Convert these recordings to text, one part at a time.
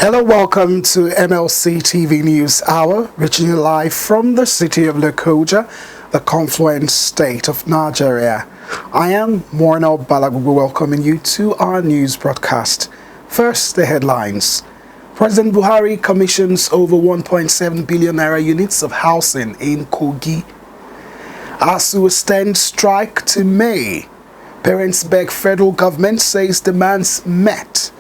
Hello, welcome to Mlc Tv News Hour, reaching you live from the city of Lokoja, the confluent state of Nigeria. I am Morno Balagugu, welcoming you to our news broadcast. First, the headlines. President Buhari commissions over 1.7 billion naira units of housing in KOGI. ASUU extends strike to May. Parents beg federal government, says demands met.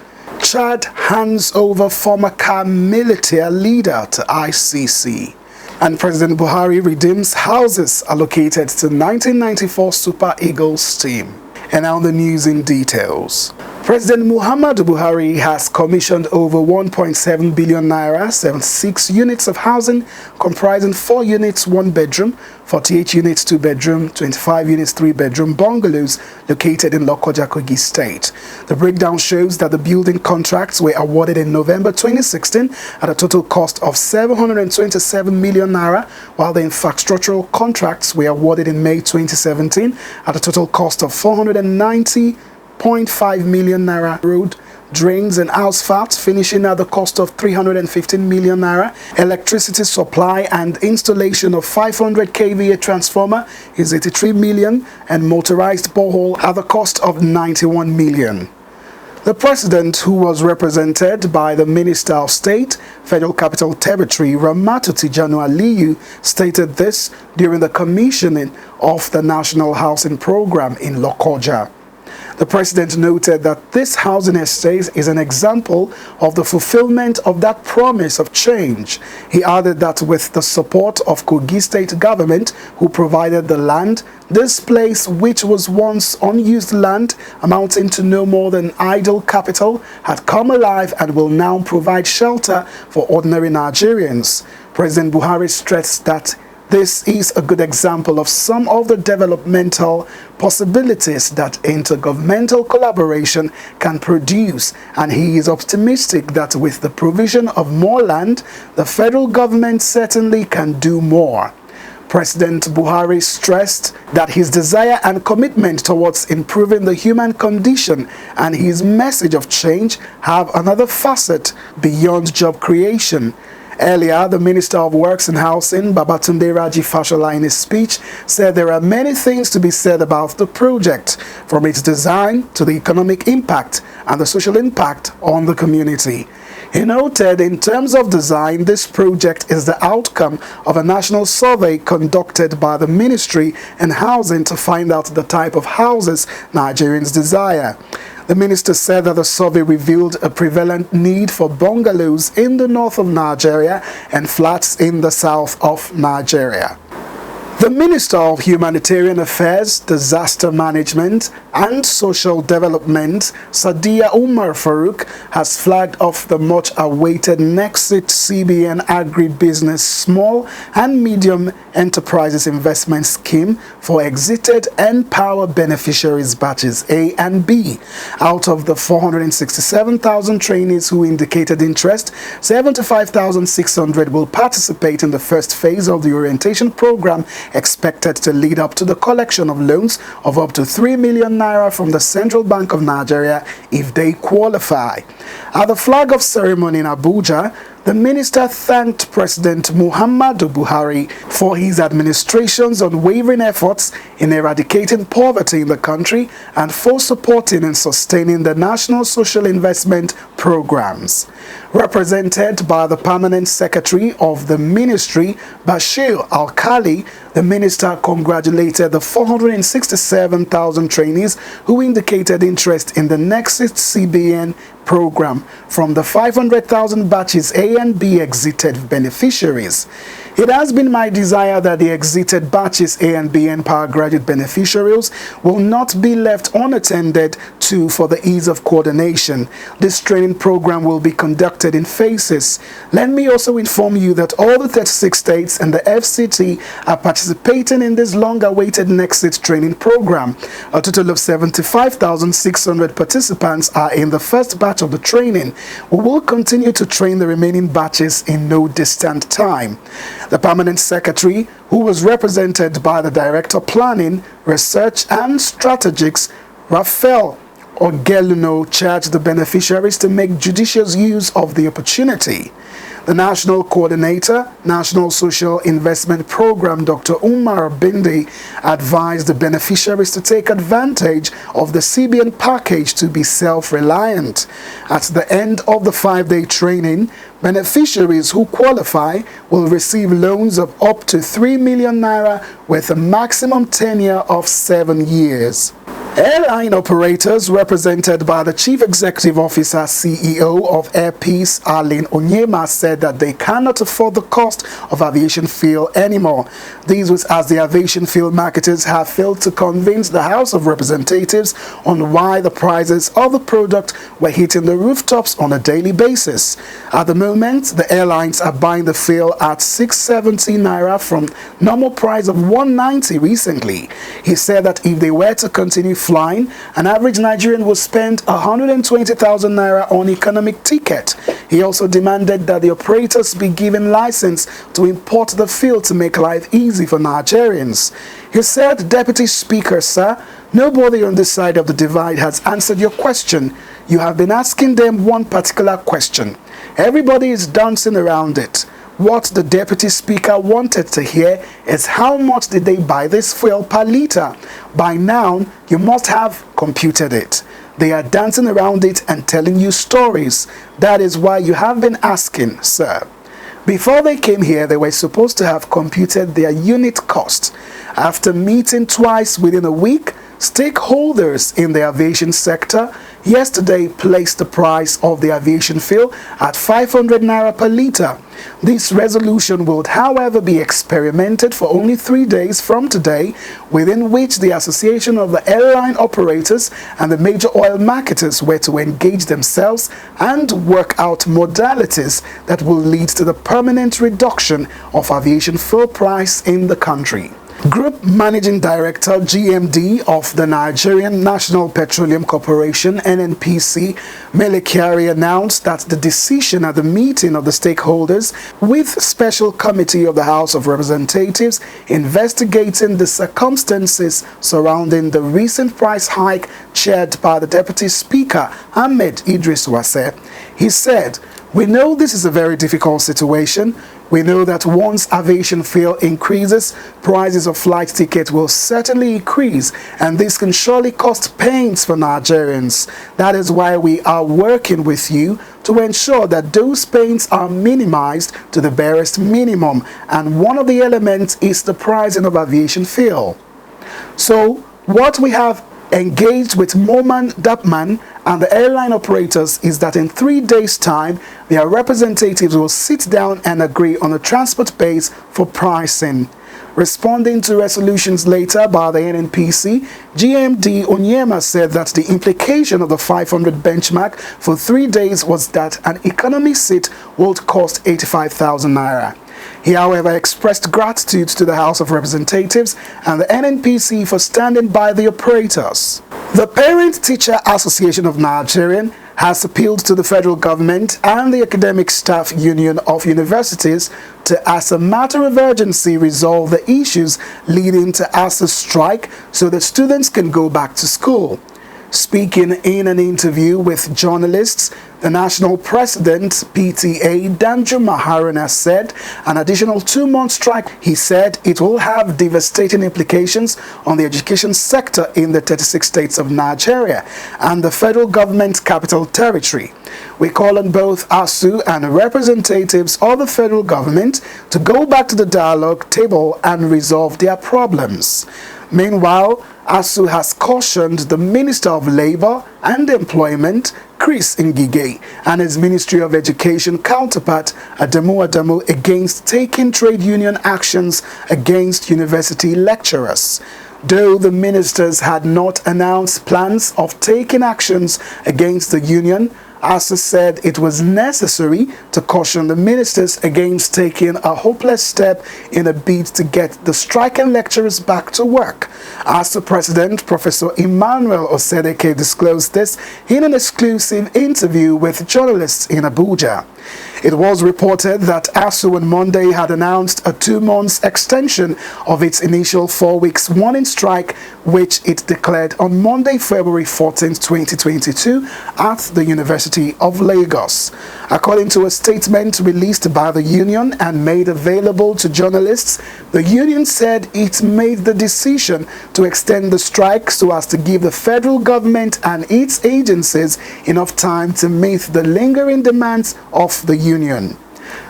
Chad hands over former MILITIA leader to ICC. And President Buhari redeems houses allocated to 1994 Super Eagles team. And now the news in details. President Muhammadu Buhari has commissioned over 1.7 billion naira, 76 units of housing comprising 4 units 1 bedroom, 48 units 2 bedroom, 25 units 3 bedroom bungalows located in Lokoja, KOGI State. The breakdown shows that the building contracts were awarded in November 2016 at a total cost of 727 million naira, while the infrastructural contracts were awarded in May 2017 at a total cost of 490.5 million naira. Road, drains and asphalt finishing at the cost of 315 million naira. Electricity supply and installation of 500 kVA transformer is 83 million, and motorized borehole at the cost of 91 million. The president, who was represented by the Minister of State, Federal Capital Territory, Ramatu Tijanu Aliyu, stated this during the commissioning of the National Housing Program in Lokoja. The president noted that this housing estate is an example of the fulfillment of that promise of change. He added that with the support of KOGI state government, who provided the land, this place, which was once unused land amounting to no more than idle capital, had come alive and will now provide shelter for ordinary Nigerians. President Buhari stressed that this is a good example of some of the developmental possibilities that intergovernmental collaboration can produce, and he is optimistic that with the provision of more land, the federal government certainly can do more. President Buhari stressed that his desire and commitment towards improving the human condition and his message of change have another facet beyond job creation. Earlier, the Minister of Works and Housing, Babatunde Raji Fashola, in his speech, said there are many things to be said about the project, from its design to the economic impact and the social impact on the community. He noted, in terms of design, this project is the outcome of a national survey conducted by the Ministry and Housing to find out the type of houses Nigerians desire. The minister said that the survey revealed a prevalent need for bungalows in the north of Nigeria and flats in the south of Nigeria. The Minister of Humanitarian Affairs, Disaster Management and Social Development, Sadiya Umar Farouk, has flagged off the much-awaited Nexit CBN Agribusiness Small and Medium Enterprises Investment Scheme for exited N-Power beneficiaries batches A and B. Out of the 467,000 trainees who indicated interest, 75,600 will participate in the first phase of the orientation program, expected to lead up to the collection of loans of up to 3 million naira from the Central Bank of Nigeria if they qualify. At the flag-off ceremony in Abuja, the minister thanked President Muhammadu Buhari for his administration's unwavering efforts in eradicating poverty in the country and for supporting and sustaining the national social investment programs. Represented by the Permanent Secretary of the Ministry, Bashir Alkali, the minister congratulated the 467,000 trainees who indicated interest in the Nexit CBN program from the 500,000 batches A and B exited beneficiaries. It has been my desire that the exited batches A and B N-Power graduate beneficiaries will not be left unattended to for the ease of coordination. This training program will be conducted in phases. Let me also inform you that all the 36 states and the FCT are participating in this long-awaited Nexit training program. A total of 75,600 participants are in the first batch of the training. We will continue to train the remaining batches in no distant time. The Permanent Secretary, who was represented by the Director Planning, Research and Strategics, Raphael Ogeluno charged the beneficiaries to make judicious use of the opportunity. The National Coordinator, National Social Investment Program, Dr. Umar Bindi, advised the beneficiaries to take advantage of the CBN package to be self-reliant. At the end of the 5-day training, beneficiaries who qualify will receive loans of up to 3 million naira with a maximum tenure of 7 years. Airline operators, represented by the Chief Executive Officer CEO of Air Peace, Arlene Onyema, said that they cannot afford the cost of aviation fuel anymore. This was as the aviation fuel marketers have failed to convince the House of Representatives on why the prices of the product were hitting the rooftops on a daily basis. At the moment, the airlines are buying the fuel at 670 naira from normal price of 190 recently. He said that if they were to continue flying, an average Nigerian would spend 120,000 naira on economic ticket. He also demanded that the operators be given license to import the fuel to make life easy for Nigerians. He said, "Deputy Speaker, sir, nobody on this side of the divide has answered your question. You have been asking them one particular question. Everybody is dancing around it. What the Deputy Speaker wanted to hear is how much did they buy this fuel per litre? By now, you must have computed it. They are dancing around it and telling you stories. That is why you have been asking, sir." Before they came here, they were supposed to have computed their unit cost. After meeting twice within a week, stakeholders in the aviation sector yesterday placed the price of the aviation fuel at 500 naira per litre. This resolution would, however, be experimented for only 3 days from today, within which the Association of the Airline Operators and the major oil marketers were to engage themselves and work out modalities that will lead to the permanent reduction of aviation fuel price in the country. Group Managing Director GMD of the Nigerian National Petroleum Corporation NNPC, Mlc announced that the decision at the meeting of the stakeholders with Special Committee of the House of Representatives investigating the circumstances surrounding the recent price hike chaired by the Deputy Speaker Ahmed Idris Wase. He said, "We know this is a very difficult situation. We know that once aviation fuel increases, prices of flight tickets will certainly increase, and this can surely cost pains for Nigerians. That is why we are working with you to ensure that those pains are minimized to the barest minimum, and one of the elements is the pricing of aviation fuel." So, what we have engaged with Moman Dapman and the airline operators is that in 3 days' time, their representatives will sit down and agree on a transport base for pricing. Responding to resolutions later by the NNPC, GMD Onyema said that the implication of the 500 benchmark for 3 days was that an economy seat would cost 85,000 naira. He, however, expressed gratitude to the House of Representatives and the NNPC for standing by the operators. The Parent Teacher Association of Nigeria has appealed to the federal government and the Academic Staff Union of Universities to, as a matter of urgency, resolve the issues leading to ASUU strike so that students can go back to school. Speaking in an interview with journalists, the national president, PTA, Danjo Maharana, said an additional 2-month strike, he said, it will have devastating implications on the education sector in the 36 states of Nigeria and the federal government's capital territory. We call on both ASUU and representatives of the federal government to go back to the dialogue table and resolve their problems. Meanwhile, ASUU has cautioned the Minister of Labour and Employment, Chris Ngige, and his Ministry of Education counterpart, Adamu, against taking trade union actions against university lecturers. Though the ministers had not announced plans of taking actions against the union, ASUU said it was necessary to caution the ministers against taking a hopeless step in a bid to get the striking lecturers back to work. ASUU President Professor Emmanuel Osedeke disclosed this in an exclusive interview with journalists in Abuja. It was reported that ASUU on Monday had announced a 2-month extension of its initial 4 weeks warning strike, which it declared on Monday, February 14, 2022 at the University of Lagos. According to a statement released by the union and made available to journalists, the union said it made the decision to extend the strike so as to give the federal government and its agencies enough time to meet the lingering demands of the union.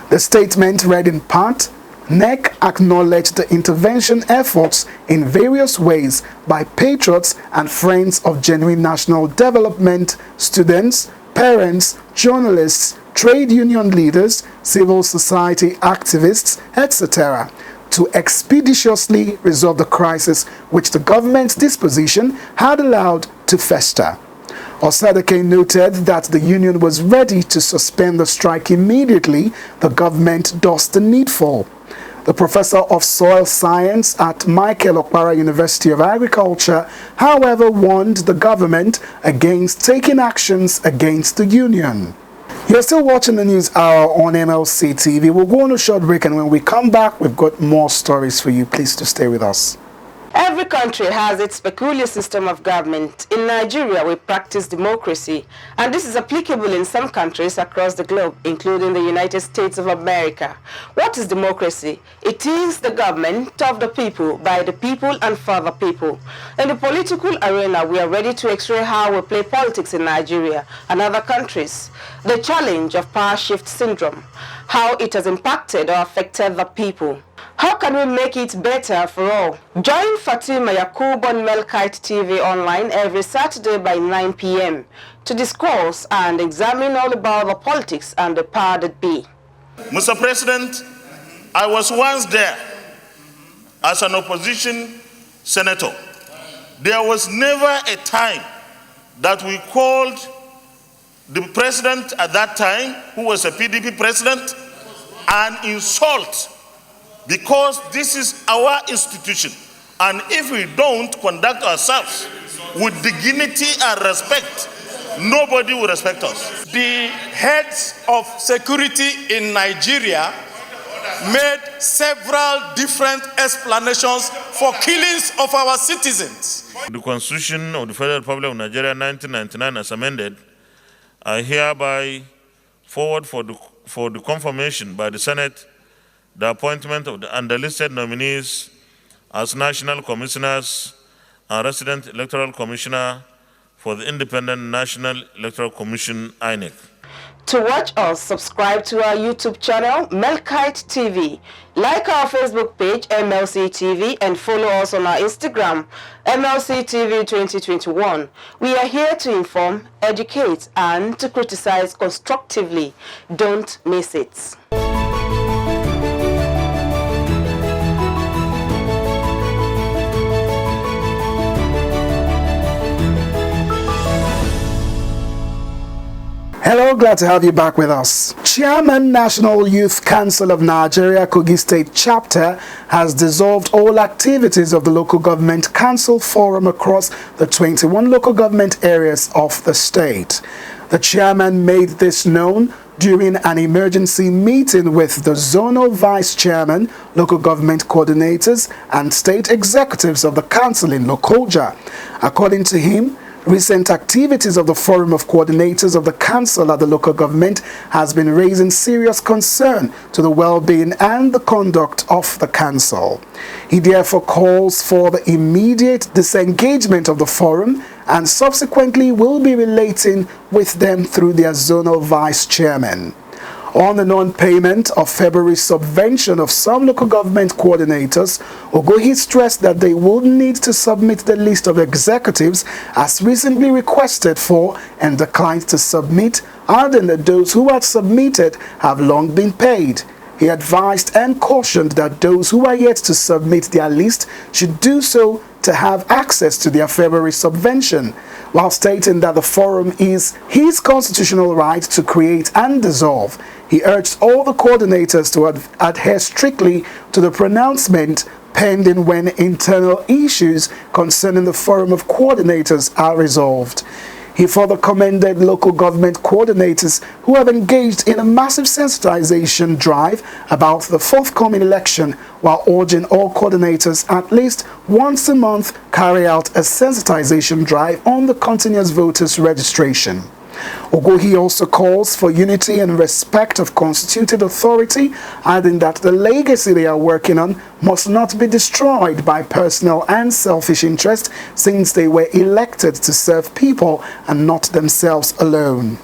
The statement read in part, NEC acknowledged the intervention efforts in various ways by patriots and friends of genuine national development, students, parents, journalists, trade union leaders, civil society activists, etc., to expeditiously resolve the crisis which the government's disposition had allowed to fester. Osadeke noted that the union was ready to suspend the strike immediately the government does the needful. The professor of soil science at Michael Okpara University of Agriculture, however, warned the government against taking actions against the union. You're still watching the News Hour on MLC TV. We'll go on a short break, and when we come back, we've got more stories for you. Please to stay with us. Every country has its peculiar system of government. In Nigeria, we practice democracy, and this is applicable in some countries across the globe, including the United States of America. What is democracy? It is the government of the people, by the people, and for the people. In the political arena, we are ready to x-ray how we play politics in Nigeria and other countries. The challenge of power shift syndrome, how it has impacted or affected the people. How can we make it better for all? Join Fatima Yakub on Mlc TV online every Saturday by 9 p.m. to discuss and examine all about the politics and the power that be. Mr. President, I was once there as an opposition senator. There was never a time that we called the president at that time, who was a PDP president, an insult, because this is our institution, and if we don't conduct ourselves with dignity and respect, nobody will respect us. The heads of security in Nigeria made several different explanations for killings of our citizens. The Constitution of the Federal Republic of Nigeria 1999 as amended, I hereby forward for the confirmation by the Senate the appointment of the underlisted nominees as National Commissioners and Resident Electoral Commissioner for the Independent National Electoral Commission, INEC. To watch us, subscribe to our YouTube channel, Mlc TV. Like our Facebook page, MLC TV, and follow us on our Instagram, MLC TV 2021. We are here to inform, educate, and to criticize constructively. Don't miss it. Hello, glad to have you back with us. Chairman, National Youth Council of Nigeria, KOGI State Chapter, has dissolved all activities of the Local Government Council Forum across the 21 local government areas of the state. The chairman made this known during an emergency meeting with the zonal vice chairman, local government coordinators, and state executives of the council in Lokoja. According to him, recent activities of the Forum of Coordinators of the Council at the local government has been raising serious concern to the well-being and the conduct of the Council. He therefore calls for the immediate disengagement of the Forum and subsequently will be relating with them through their zonal vice chairman. On the non-payment of February subvention of some local government coordinators, Ogohi stressed that they would need to submit the list of executives as recently requested for and declined to submit, adding that those who had submitted have long been paid. He advised and cautioned that those who are yet to submit their list should do so to have access to their February subvention, while stating that the forum is his constitutional right to create and dissolve. He urged all the coordinators to adhere strictly to the pronouncement pending when internal issues concerning the forum of coordinators are resolved. He further commended local government coordinators who have engaged in a massive sensitization drive about the forthcoming election, while urging all coordinators at least once a month carry out a sensitization drive on the continuous voters registration. Ogohi also calls for unity and respect of constituted authority, adding that the legacy they are working on must not be destroyed by personal and selfish interest, since they were elected to serve people and not themselves alone.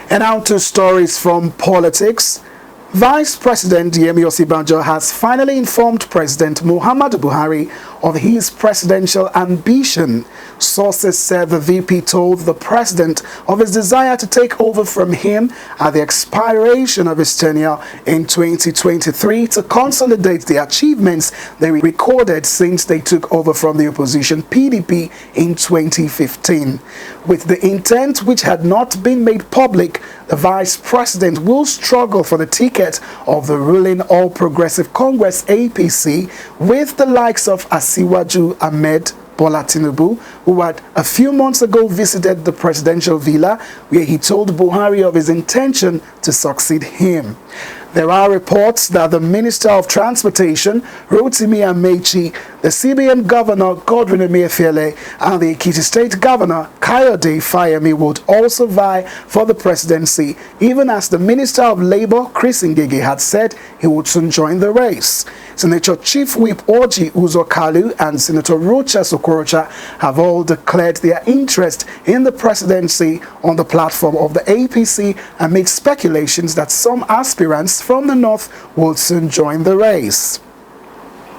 And now to stories from politics. Vice President Yemi Osibanjo has finally informed President Muhammadu Buhari of his presidential ambition. Sources said the VP told the president of his desire to take over from him at the expiration of his tenure in 2023 to consolidate the achievements they recorded since they took over from the opposition PDP in 2015. With the intent which had not been made public, the vice president will struggle for the ticket of the ruling All Progressive Congress APC with the likes of Asiwaju Ahmed Bola Tinubu, who had a few months ago visited the presidential villa where he told Buhari of his intention to succeed him. There are reports that the Minister of Transportation, Rotimi Amechi, the CBN Governor, Godwin Emefiele, and the Ekiti State Governor, Kayode Fayemi, would also vie for the presidency, even as the Minister of Labour, Chris Ngige, had said he would soon join the race. Senator Chief Whip Orji Uzokalu and Senator Rocha Sokorocha have all declared their interest in the presidency on the platform of the APC amid speculations that some aspirants from the north will soon join the race.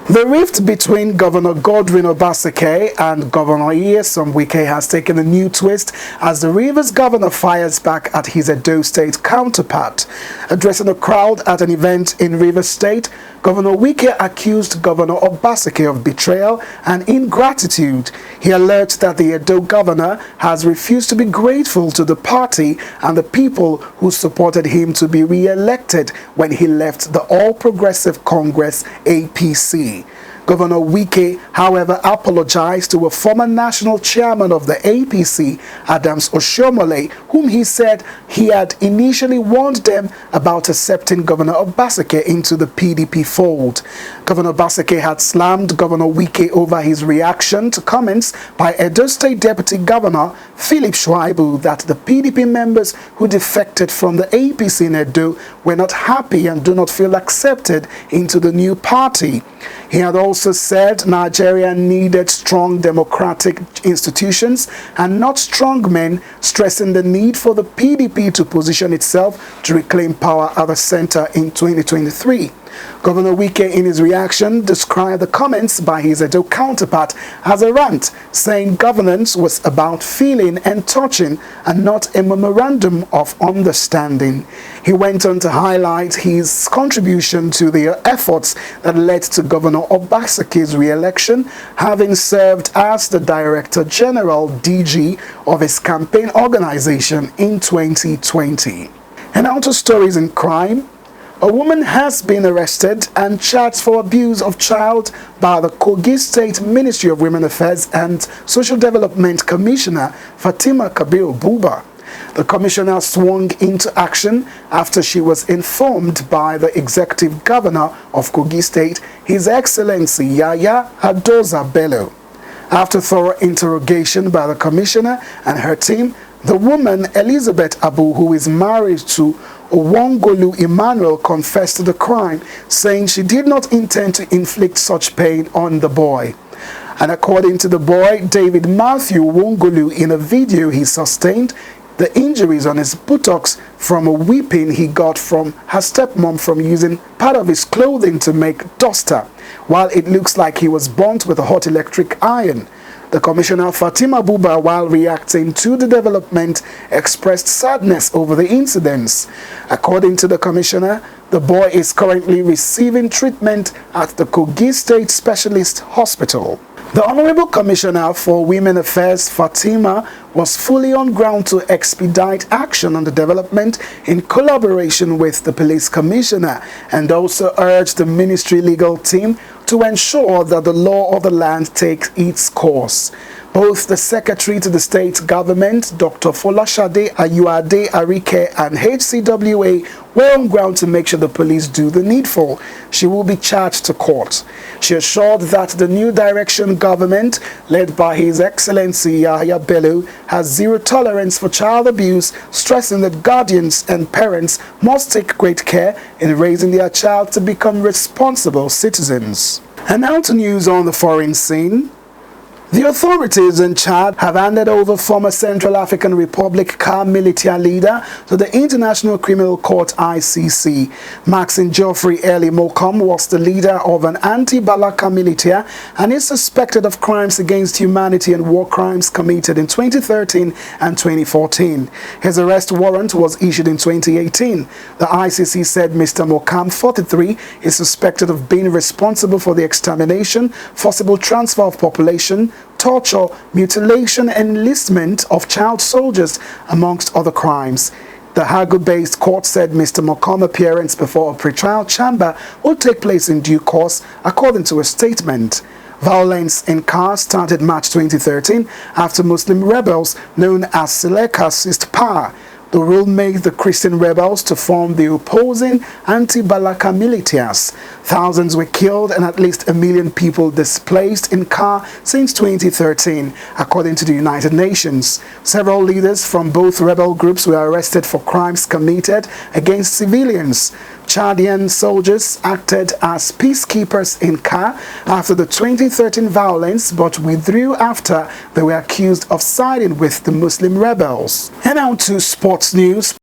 The rift between Governor Godwin Obaseki and Governor Nyesom Wike has taken a new twist as the Rivers governor fires back at his Edo State counterpart. Addressing a crowd at an event in Rivers State, Governor Wike accused Governor Obaseki of betrayal and ingratitude. He alleged that the Edo governor has refused to be grateful to the party and the people who supported him to be re-elected when he left the All Progressive Congress APC. Governor Wike, however, apologized to a former national chairman of the APC, Adams Oshiomhole, whom he said he had initially warned them about accepting Governor Obaseki into the PDP fold. Governor Obaseki had slammed Governor Wike over his reaction to comments by Edo State Deputy Governor Philip Shuaibu that the PDP members who defected from the APC in Edo were not happy and do not feel accepted into the new party. He had also said Nigeria needed strong democratic institutions and not strong men, stressing the need for the PDP to position itself to reclaim power at the center in 2023. Governor Wike, in his reaction, described the comments by his Edo counterpart as a rant, saying governance was about feeling and touching and not a memorandum of understanding. He went on to highlight his contribution to the efforts that led to Governor Obaseki's re-election, having served as the Director General (DG) of his campaign organization in 2020. And now to stories in crime. A woman has been arrested and charged for abuse of child by the KOGI State Ministry of Women Affairs and Social Development Commissioner Fatima Kabir Buba. The commissioner swung into action after she was informed by the Executive Governor of KOGI State, His Excellency Yaya Adoza Bello. After thorough interrogation by the commissioner and her team, the woman, Elizabeth Abu, who is married to Owongolu Emmanuel, confessed to the crime, saying she did not intend to inflict such pain on the boy. And according to the boy, David Matthew Owongolu, in a video he sustained the injuries on his buttocks from a whipping he got from her stepmom from using part of his clothing to make duster, while it looks like he was burnt with a hot electric iron. The Commissioner Fatima Buba, while reacting to the development, expressed sadness over the incidents. According to the Commissioner, the boy is currently receiving treatment at the KOGI State Specialist Hospital. The Honorable Commissioner for Women Affairs, Fatima, was fully on ground to expedite action on the development in collaboration with the Police Commissioner, and also urged the Ministry legal team to ensure that the law of the land takes its course. Both the Secretary to the State Government, Dr. Folashade Ayuade Arike, and HCWA were on ground to make sure the police do the needful. She will be charged to court. She assured that the new direction government, led by His Excellency Yahya Bello, has zero tolerance for child abuse, stressing that guardians and parents must take great care in raising their child to become responsible citizens. And now to news on the foreign scene. The authorities in Chad have handed over former Central African Republic MILITIA leader to the International Criminal Court ICC. Maxine Geoffrey Eli Mokom was the leader of an anti-Balaka militia and is suspected of crimes against humanity and war crimes committed in 2013 and 2014. His arrest warrant was issued in 2018. The ICC said Mr. Mokom, 43, is suspected of being responsible for the extermination, forcible transfer of population, torture, mutilation, and enlistment of child soldiers, amongst other crimes. The Hague-based court said Mr. Mokom's appearance before a pretrial chamber will take place in due course, according to a statement. Violence in Kar started March 2013 after Muslim rebels known as Seleka seized power. The rule made the Christian rebels to form the opposing anti-Balaka militias. Thousands were killed and at least 1 million people displaced in Kar since 2013, according to the United Nations. Several leaders from both rebel groups were arrested for crimes committed against civilians. Chadian soldiers acted as peacekeepers in Kar after the 2013 violence, but withdrew after they were accused of siding with the Muslim rebels. And now to sports news.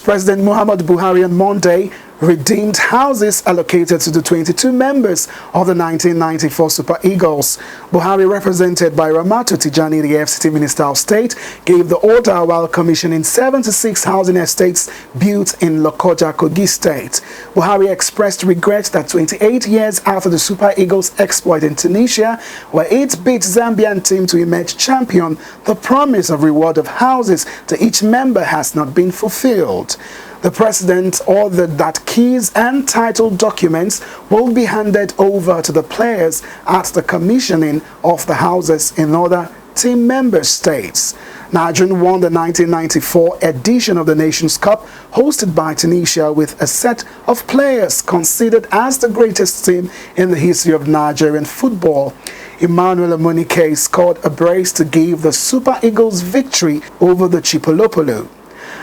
President Muhammadu Buhari on Monday redeemed houses allocated to the 22 members of the 1994 Super Eagles. Buhari, represented by Ramatu Tijani, the FCT Minister of State, gave the order while commissioning 76 housing estates built in Lokoja, Kogi State. Buhari expressed regret that 28 years after the Super Eagles' exploit in Tunisia, where it beat Zambian team to emerge champion, the promise of reward of houses to each member has not been fulfilled. The president ordered that keys and title documents will be handed over to the players at the commissioning of the houses in other team member states. Nigeria won the 1994 edition of the Nations Cup, hosted by Tunisia, with a set of players considered as the greatest team in the history of Nigerian football. Emmanuel Amunike scored a brace to give the Super Eagles victory over the Chipolopolo.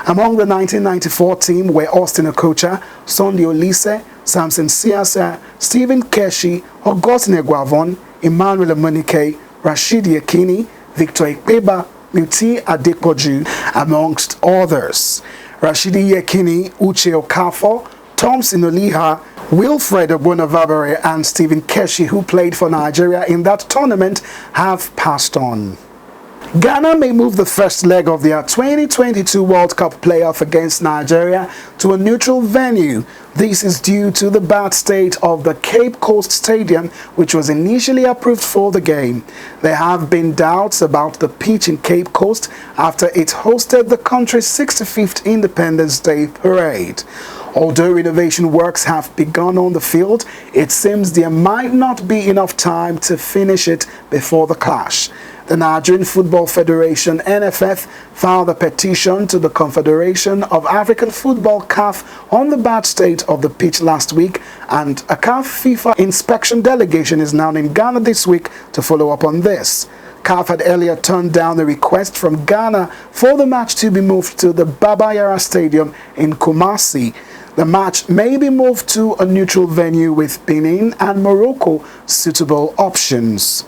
Among the 1994 team were Austin Okocha, Sunday Olise, Samson Siasa, Stephen Keshi, Augustine Guavon, Emmanuel Amunike, Rashidi Yakini, Victor Ikpeba, Muti Adepoju, amongst others. Rashidi Yakini, Uche Okafo, Thompson Oliha, Wilfred Ogbonavabere, and Stephen Keshi, who played for Nigeria in that tournament, have passed on. Ghana may move the first leg of their 2022 World Cup playoff against Nigeria to a neutral venue. This is due to the bad state of the Cape Coast Stadium, which was initially approved for the game. There have been doubts about the pitch in Cape Coast after it hosted the country's 65th Independence Day parade. Although renovation works have begun on the field, it seems there might not be enough time to finish it before the clash. The Nigerian Football Federation, NFF, filed a petition to the Confederation of African Football, CAF, on the bad state of the pitch last week, and a CAF FIFA inspection delegation is now in Ghana this week to follow up on this. CAF had earlier turned down a request from Ghana for the match to be moved to the Baba Yara Stadium in Kumasi. The match may be moved to a neutral venue with Benin and Morocco suitable options.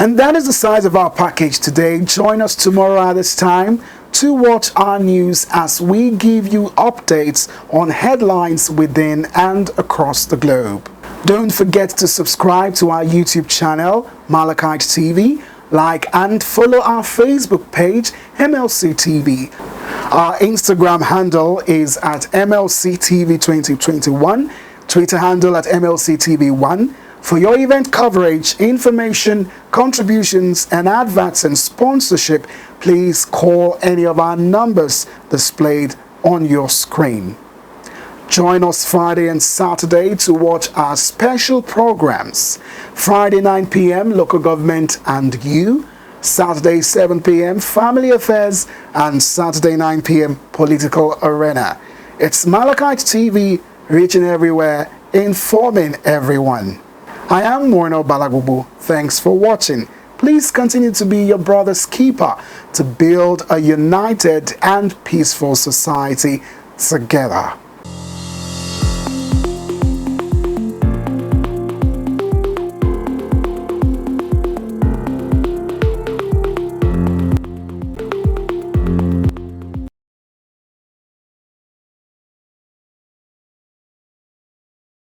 And that is the size of our package today. Join us tomorrow at this time to watch our news as we give you updates on headlines within and across the globe. Don't forget to subscribe to our YouTube channel, Mlc TV, like and follow our Facebook page, Mlc TV. Our Instagram handle is at Mlc TV 2021, Twitter handle at Mlc TV1. For your event coverage, information, contributions, and adverts and sponsorship, please call any of our numbers displayed on your screen. Join us Friday and Saturday to watch our special programs. Friday 9 p.m. Local Government and You, Saturday 7 p.m. Family Affairs, and Saturday 9 p.m. Political Arena. It's Mlc TV, reaching everywhere, informing everyone. I am Morno Balagubu. Thanks for watching. Please continue to be your brother's keeper to build a united and peaceful society together.